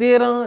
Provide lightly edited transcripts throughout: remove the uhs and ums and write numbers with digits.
13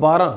12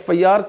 FIR